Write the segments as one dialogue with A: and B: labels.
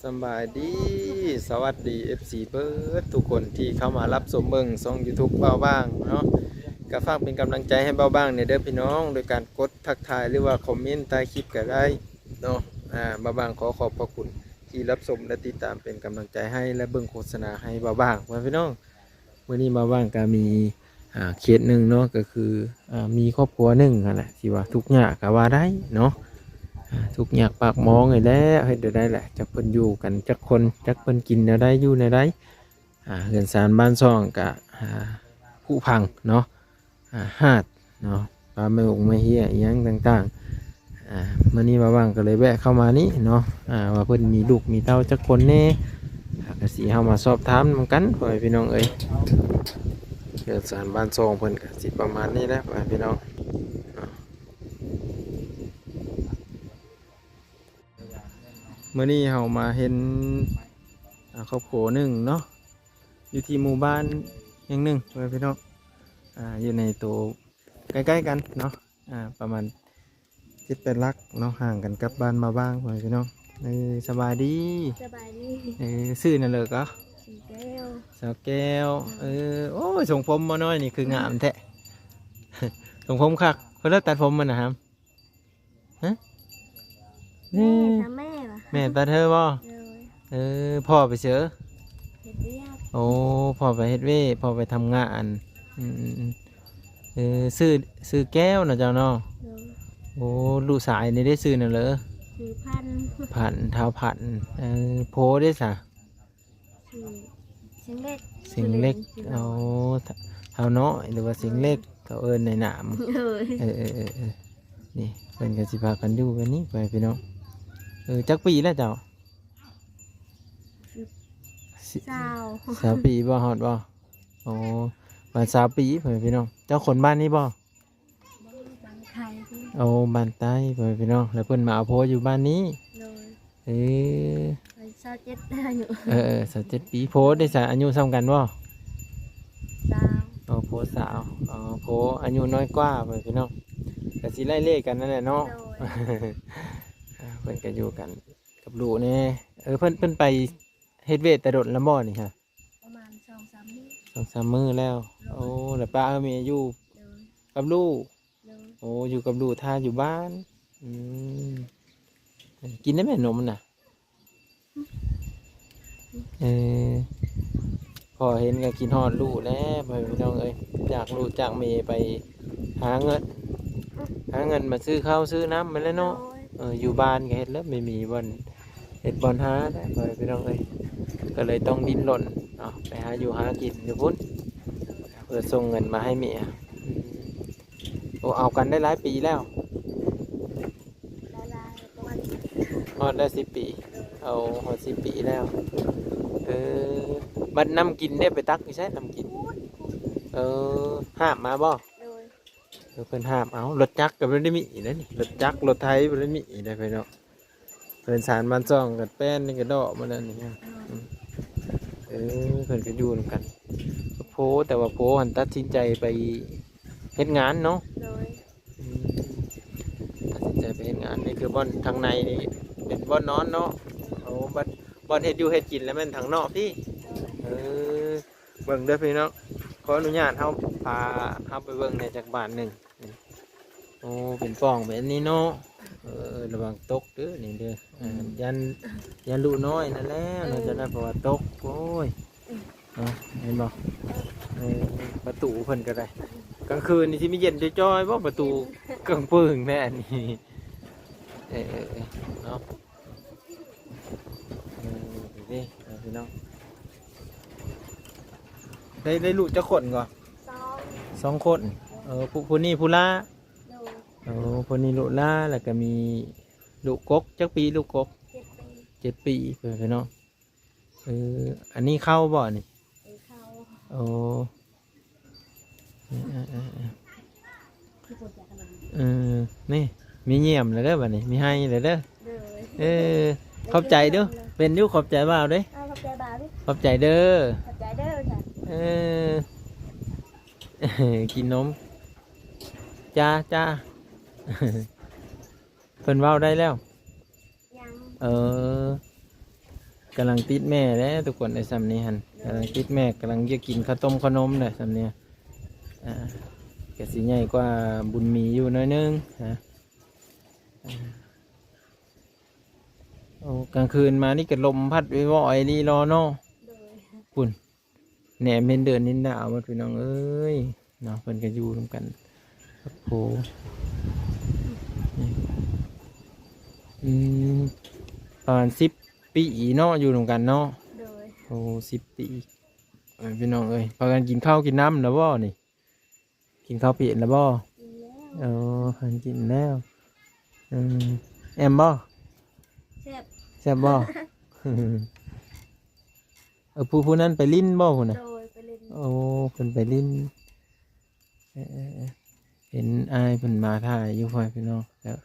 A: สบายดีสวัสดี FC เบิร์ดทุกคนที่เข้ามารับชมเบิ่งช่อง YouTube เบาบ้างเนาะก็ฝากเป็นกำลังใจให้เบาบ้างในเด้อพี่น้องโดยการกดทักทายหรือว่าคอมเมนต์ใต้คลิปก็ได้เนาะเบาบ้างขอขอบพระคุณที่รับชมและติดตามเป็นกำลังใจให้และเบิ่งโฆษณาให้เบาบ้างพี่น้องวันนี้เบาบ้างก็มีเคสหนึ่งเนาะก็คือมีครอบครัวหนึ่งนั่นแหละที่ว่าทุกข์ยากก็ว่าได้เนาะ ทุกอยากปากมองไงแล้วเฮ็ดได้แหละจักเพิ่นอยู่กันจักคนจักเพิ่นกินแนวใดอยู่แนวใดเรือนศาลบ้านซ่องกะผู้พังเนาะหาดเนาะปลาไม่อกไม่เฮียอีหยังต่างๆมื้อนี้มาว่างก็เลยแวะเข้ามานี่เนาะว่าเพิ่นมีลูกมีเต้าจักคนแน่ก็สิเฮามาสอบถามนำกันพ่อแม่พี่น้องเอ้ยเรือนศาลบ้านซ่องเพิ่นก็สิประมาณนี้แหละพ่อแม่พี่น้องเมื่อนี้เรามาเห็นครอบครัวหนึ่งเนาะอยู่ที่หมู่บ้านแห่งหนึ่งเพื่อนพี่น้องอยู่ในตัวใกล้ๆกันเนาะประมาณ7-8 ลักเนาะห่างกันกับบ้านมาบ้างเพื่อนพี่น้องสบายดี
B: สบายดี
A: ซื่อนั่นเลยก็
B: สีแก้ว
A: สาวแก้วโอ้ยทรงผมมาน้อยนี่คืองามแท้ทรงผมคักเพื่อนตัดผมมันนะครับฮะ
B: แม่ทำแม่ปะ
A: แม่ตัดเธอบ่พ่อไปเสือ
B: เฮ็ดเรียก
A: โอ้พ่อไปเฮ็ดเวพ่อไปทำงานซื้อแก้วนะเจ้าเนาะโอ้ลูกสายนี่ได้ซื้อน่ะเหรอ
B: ซื้อพัน
A: ผันเท้าผันโพได้สะ
B: ซื้อเสียงเล็ก
A: สิงเล็กเอาเท้าน้อยหรือว่าสิงเล็กเขาเอิ้นในหนามนี่เป็นกันสิพากันอยู่กันนี้ไปพี่น้องจักปีแล้วเจ้า20 ปีบ่ฮอดบ่โอ้บ้าน20 ปีเพื่อนพี่น้องเจ้าคนบ้านนี้บ่
B: บ้านไทย
A: โอ้บ้านใต้เพื่อนพี่น้องแล้วเพิ่นมาเอาโพอยู่บ้านนี้
B: 27ได้อยู่
A: 27 ปีโพได้สาอายุซ้ำกันบ่
B: สาว
A: โอ้โพสาวโพอายุน้อยกว่าเพื่อนพี่น้องก็สิไล่เล่กันนั่นแหละเนาะเพิ่นก็อยู่กันกับลูกแน่เพิ่นไปเฮ็ดเวทแต่โดดละบ่นี่ฮะ
B: ประมาณ2-3 มื้อ
A: 2-3 มื้อแล้วโอ้แล้วป้ามีอยู่กับลูกโอ้อยู่กับลูกท่าอยู่บ้านกินได้ไหมนมน่ะพอเห็นก็กินฮอดลูกแล้วพี่น้องเอ้ยจากลูกจากเมย์ไปหาเงินมาซื้อข้าวซื้อน้ำมาแล้วเนาะอยู่บ้านก็เฮ็ดแล้วไม่มีวันเฮ็ดบอลหาได้พี่น้องเอ้ยก็เลยต้องดิ้นรนไปหาอยู่หากินอยู่พุ่นเพื่อส่งเงินมาให้เมียโอ้เอากันได้หลายปีแล้วฮอดได้10 ปีเอาฮอด10 ปีแล้วบัดน้ำกินได้ไปตักไม่ใช่น้ำกินห้ามมาบ่เพิ่นห้ามเอารถจักรกับรถได้มีนะนี่รถจักรรถไทยรถได้มีได้ไปเนาะเพิ่นสารบ้านซ่องกับแป้นนี่ก็ดอกมาแล้วนี่เพิ่นก็อยู่นำกันโพแต่ว่าโพหันตัดสินใจไปเฮ็ดงานเนาะตัดสินใจไปเฮ็ดงานนี่คือบ่อนทางในนี่เป็นบ่อนนอนเนาะโอ้บ่อนเฮ็ดอยู่เฮ็ดกินแล้วแม่นทางนอกพี่เบิ่งเด้อพี่น้องขออนุญาตเฮาพาเฮาไปเบิ่งในจักบ้านหนึ่งโอ้เป็นป่องแบบนี้เนาะระวังตกเด้อนี่เด้อยันลูกน้อยนั่นแหละเราจะได้เพราะว่าตกโอ้ยเห็นบ่ประตูเพิ่นก็ได้กลางคืนนี่สิมีเย็นจ้อยๆบ่ประตูกลางปื้งแน่นี่เนาะนี่พี่น้องได้ลูกจะขนก่อน2 คนผู้นี้ผู้ล่าผู้นี้ลูกล่าแล้วก็มีลูกกกจักปีลูกกก7 ปีเพื่อนเนาะอันนี้เข้าบ่อนี่โอ้นี่มีเงียบเลยเด้อบ่นี่มีให้เลยเด้อขอบใจเด้อเป็นยุขอบใจบ่าวเด้ขอบใจเด้อกินนมจ้าเพิ่นเว้าได้แล้ว กำลังติดแม่แล้วทุกคนในซ้ำนี้ฮันกำลังติดแม่กำลังจะกินข้าวต้มขนมเลยซ้ำเนี้ยกะสิใหญ่กว่าบุญมีอยู่หน้อยนึงฮะโอ้กลางคืนมานี่ก็ลมพัดวิวอยรีรอเนาะ
B: โดย
A: ปุ่นแหนมเป็นเดินนินดาวมาพี่น้องเอ้ยเนาะเพิ่นก็อยู่ร่วมกันครับโหนี่ประมาณ10 ปีเนาะอยู่ร่วมกันเนาะ
B: โดย
A: โอ้10 ปีพี่น้องเอ้ยพากันกินข้าวกินน้ำแล้วบ่นี่กินข้าวเปียกแล้วบ่
B: กินแล้ว
A: เออหันกินแล้วแอมบ่
B: แซ่บ
A: แซ่บบ่ ผู้นั้นไปลิ้นบ่พุ่นน่ะ
B: โดยไปเล่น
A: โอ้เพิ่นไปลิ้นเห็นอายเพิ่นมาถ่ายอยู่พ่อพี่น้องแล้ว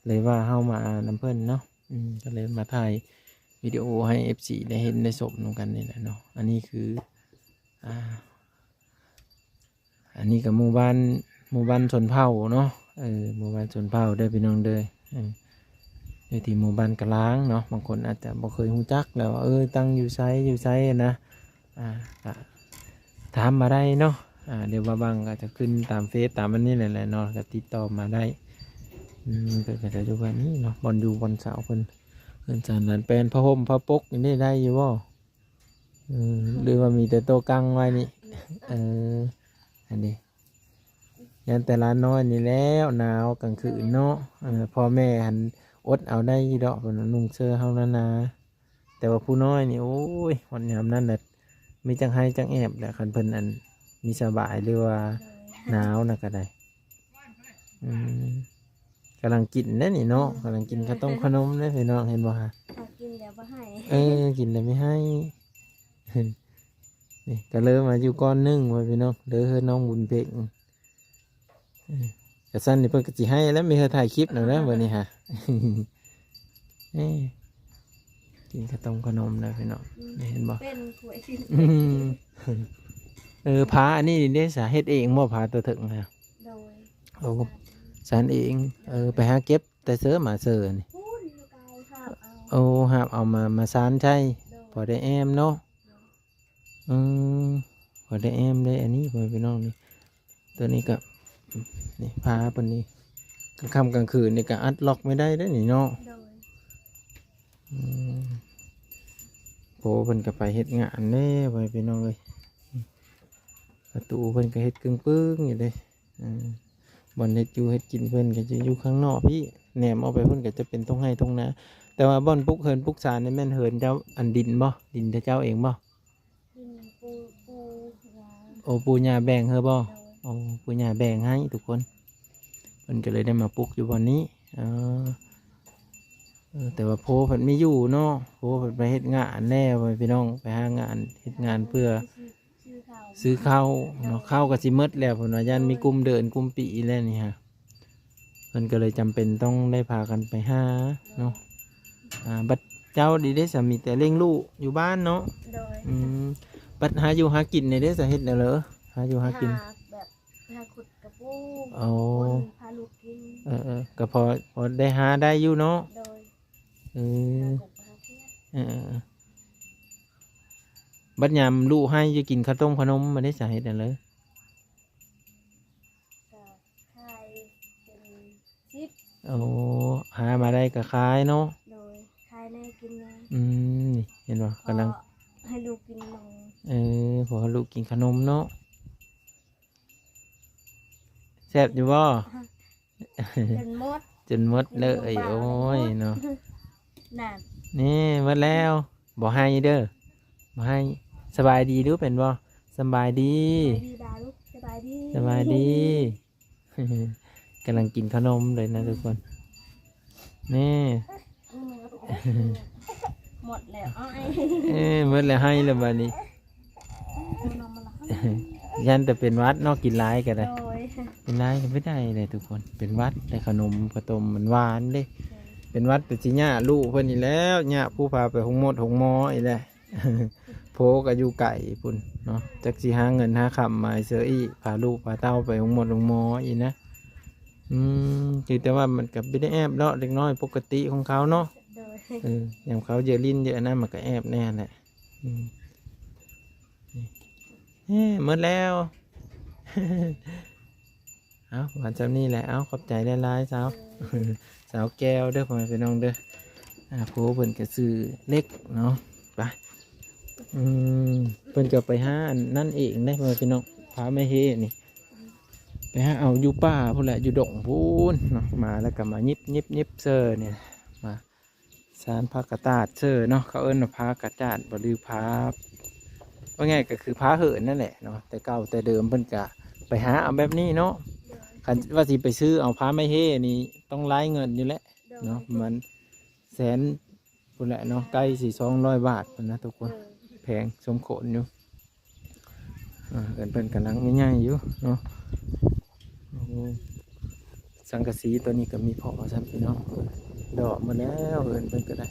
A: เลยว่าเฮามานำเพิ่นเนาะก็เลยมาถ่ายวิดีโอให้ FC ได้เห็นได้ชมนำกันนี่แหละเนาะอันนี้คืออันนี้ก็หมู่บ้านชนเผ่าเนาะหมู่บ้านชนเผ่าเด้อพี่น้องเด้ออยู่ที่หมู่บ้านกะล้างเนาะบางคนอาจจะบ่เคยรู้จักแล้วว่าตั้งอยู่ไสนะก็ถามมาได้เนาะเดี๋ยวบางก็จะขึ้นตามเฟซตามอันนี้แหละเนาะก็ติดต่อมาได้เพิ่นก็จะอยู่แบบนี้เนาะบอลอยู่บอลเสาเพิ่นจานนั้นเป็นผ้าห่มผ้าปกนี่ได้อยู่บ่หรือว่ามีแต่โต๊ะกังไว้นี่อันนี้ยันแต่ละน้อยนี่แล้วหนาวกลางคืนเนาะพ่อแม่หันอดเอาได้ดอกเพิ่นนุ่งเสื้อเฮานาแต่ว่าผู้น้อยนี่โอ้ยวันยามนั้นน่ะมีจังไห้จังแอบแหละคันเพิ่นอันมีสบายหรือว่าหนาวนะก็ได้กำลังกินนั่นนี่เนาะกำลังกินข้าวต้มขนมนั่นพี่น้องเห็นบ่ฮะ
B: ถ้ากินเดี๋ยวบ่ให้
A: กินแต่ไม่ให้ นี่ก็เลยมาอยู่ก้อนนึงไว้พี่น้องเด้อน้องบุญเพ็งกระสั้นนี่เพิ่นก็สิให้แล้วมีเธอถ่ายคลิปหน่อยนะวันนี้ฮะ กินข้าวต้มขนมนะพี่น้องนี่เห็นบ่
B: เป็นขวยกิน
A: ผาอันนี้ได้สาเหตุเองบ่ผาตัวถึงฮะ
B: โดย
A: โอ้สารเองไปหาเก็บแต่เสือหมาเสือนี่
B: พูดอยู่ไกลครับเอา
A: โอ้หาบเอามาสารใช่
B: โดย
A: พอได้แอมเนาะพอได้แอมได้อันนี้พอพี่น้องนี่ตัวนี้ก็นี่พาปนนี้กลางค่ำกลางคืนนี่ก็อัดล็อกไม่ได้นี่เนาะ
B: โดย
A: โผเพิ่นก็ไปเฮ็ดงานแน่ไปพี่น้องเลยประตูเพิ่นก็เฮ็ดกึ่งปึ้งอยู่เลยบ่อนเฮ็ดอยู่เฮ็ดกินเพิ่นก็จะอยู่ข้างนอกพี่แหนมเอาไปเพิ่นก็จะเป็นตรงให้ตรงนาแต่ว่าบ่อนปุกเฮินปุกสารนี่แม่นเฮินเจ้าอันดินบ่ดินเจ้าเองบ่
B: กินปูยา
A: โอ้ปูญาแบ่งเฮอบ่
B: โดย
A: โอ้ปูญาแบ่งให้ทุกคนเพิ่นก็เลยได้มาปลูกอยู่บ่อนนี้แต่ว่าโพเพิ่นไม่อยู่เนาะโพเพิ่นไปเฮ็ดงานแน่ไปพี่น้องไปหางานเฮ็ดงานเพื่อ
B: ชื่อเขา
A: ซื้อข้าวเนาะข้าวก็สิหมดแล้วเพิ่นว่ายันมีกลุ่มเดินกลุ่มปีแล้วนี่ฮะเพิ่นก็เลยจำเป็นต้องได้พากันไปหาเนาะบัดเจ้าดีได้สามีแต่เลี้ยงลูกอยู่บ้านเนาะ
B: โดย
A: บัดหาอยู่หากินในเด้สาเฮ็ดแนวเหรอหาอยู่หากิน
B: แบบพาขุดกระปู
A: โอ้
B: พาลูกกิน
A: ก็พอได้หาได้อยู่เนาะ
B: โดย
A: เอ
B: พา
A: อ
B: กบพาเพื่อน
A: บัดยามลูกให้จะกินข้าวต้มขนมมาได้สาเหตุนั่นเลย
B: กับไข่เป็นซิป
A: โอ้หามาได้ก็ขายเนาะ
B: โดยไข่ในกินไง
A: นี่เห็นป่ะกำลัง
B: ให้ลูกกินนม
A: พอลูกกินขนมเนาะแซ่บอยู่บ่
B: เป็นมด
A: จนหมดเลยโอ้ยเนาะ
B: นั่น
A: นี่หมดแล้วบ่ให้เด้อบ่ให้สบายดีหรือเป็นบ่สบายดี
B: ดีดาลูกสบายดี
A: สบายดี กำลังกินขนมเลยนะทุกคนนี่
B: หมดแล้วอ้อย
A: หมดแล้วให้แล้วบัดนี้
B: นมมาละ
A: ยันแต่เป็นวัดเนอกกินร้ายกันเลย
B: โดย
A: กินร้ายก็ไม่ได้เลยทุกคนเป็นวัดได้ขนมข้าวต้มมันหวานเด้เป็นวัดแต่สิญ่าลูกเพิ่นนี่แล้วญ่าผู้พาไปหงมดหงมออีแหละ โพกอายุไก่พุ่นเนาะจักสิหาเงินหาคำมาให้เสืออีพาลูกพาเต้าไปหงมดหงมออีนะคือแต่ว่ามันกับไม่ได้แอบเนาะเล็กน้อยปกติของเขาเนาะ
B: โดย
A: อย่างเขาเยอะลิ้นเยอะนะมันก็แอบแน่แหละอืมหมดแล้ว เอาหวานจำนี่แหละเอาขอบใจหลายๆสาว สาวแก้วเด้อพ่อแม่พี่น้องเด้อผู้เพิ่นก็ซื้อเล็กเนาะไปเพิ่นก็ไปหาอันนั่นเองได้พ่อแม่พี่น้องพาไม่เฮนี่ไปหาเอาอยู่ป่าพุ่นแหละอยู่ดงพูนเนาะมาแล้วก็มายิบเซอร์เนี่ยมาสารพากระตาดเซอร์เนาะเขาเอิ้นว่าพากระจาดบ่ลือพาว่าไงก็คือพาเหินนั่นแหละเนาะแต่เก่าแต่เดิมเพิ่นก็ไปหาเอาแบบนี้เนาะคันว่าสิไปซื้อเอาพาไม่เฮนี่ต้องไล่เงินอยู่แล้วเนาะมันแสนพุ่นแหละเนาะใกล้400-200 บาทพุ่นนะทุกคนแพงสมโขนอยู่เพิ่นกำลังง่ายๆอยู่เนาะสังกะสีตัวนี้ก็มีพอซ้ำพี่น้องดอกมาแล้วเพิ่นก็ได้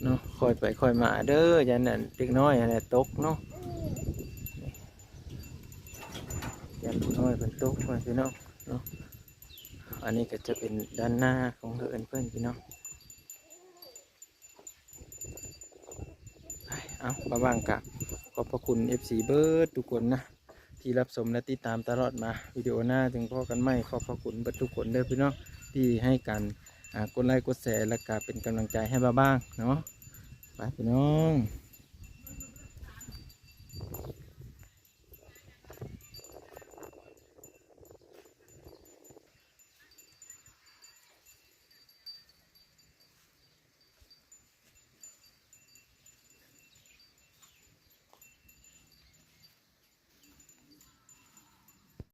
A: เนาะคอยไปคอยมาเด้อยันนั่นเด็กน้อยอะไรตกเนาะยันผู้น้อยเป็นตกมาพี่น้องเนาะอันนี้ก็จะเป็นด้านหน้าของเพิ่นพี่น้องเอาบางๆกับขอบพระคุณ FC เบิร์ดทุกคนนะที่รับชมและติดตามตลอดมาวิดีโอหน้าถึงพ่อกันไม่ขอบพระคุณเบิร์ดทุกคนเด้อพี่น้องที่ให้กันกดไลค์กดแชร์และก็เป็นกำลังใจให้บ้างเนาะไปพี่น้อง